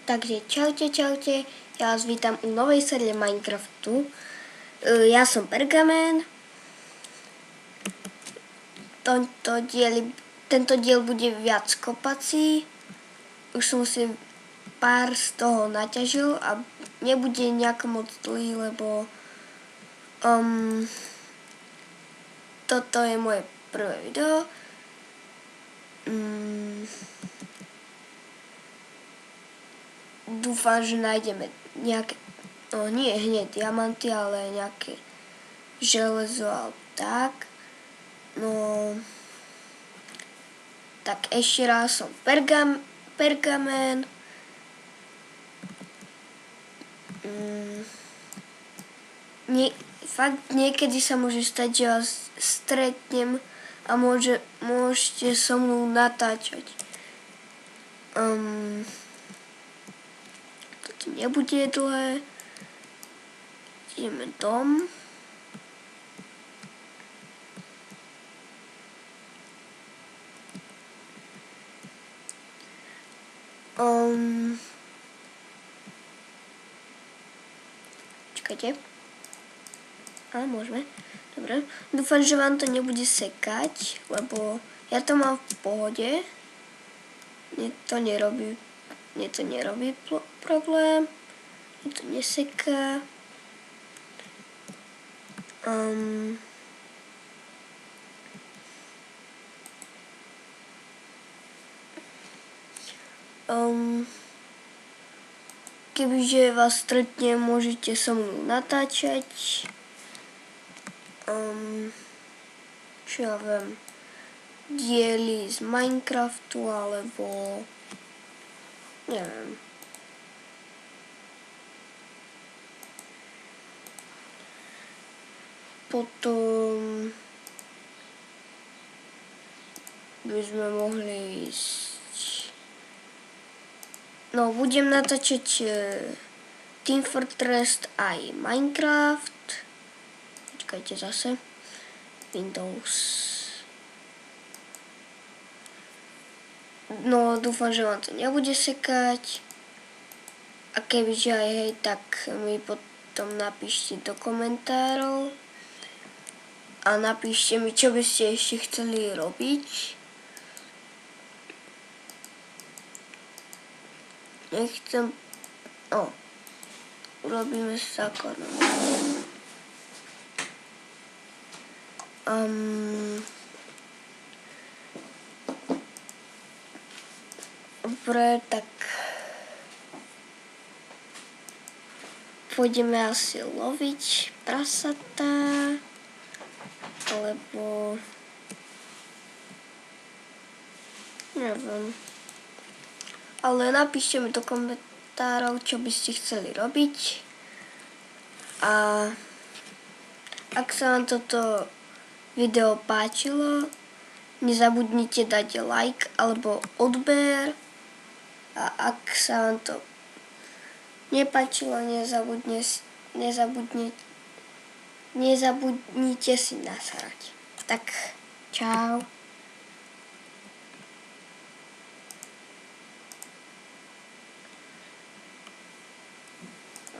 Takže čaute, ja vás vítam u novej série Minecraftu. Ja som Pergamen. Tento diel bude viac kopací. Už som si pár z toho naťažil a nebude nejako moc dlhý, lebo toto je moje prvé video. Dúfam, že nájdeme nejaké, nie hneď diamanty, ale nejaké železo alebo tak. Tak ešte raz som Pergamen. Fakt niekedy sa môže stať, že vás stretnem a môžete so mnou natáčať. Toto nebude dlhé. Ideme dom. Čakajte. Môžeme. Dobre. Dúfam, že vám to nebude sekať, lebo ja to mám v pohode. Mne to nerobí problém. Mne to neseká. Kebyže vás stretnem, môžete so mnou natáčať. Čo ja viem, diely z Minecraftu, alebo neviem. Potom by sme mohli ísť. Budem natáčať Team Fortress aj Minecraft. Počkajte zase. Windows. Dúfam, že vám to nebude sekať. A kebyže aj hej, tak mi potom napíšte do komentárov. A napíšte mi, čo by ste ešte chceli robiť. Urobíme základnú. Dobre, tak pôjdeme asi loviť prasatá, alebo neviem. Ale napíšte mi do komentárov, čo by ste chceli robiť. A ak sa vám toto video páčilo, nezabudnite dať like alebo odber. A ak sa vám to nepáčilo, nezabudnite si nasrať. Tak, čau.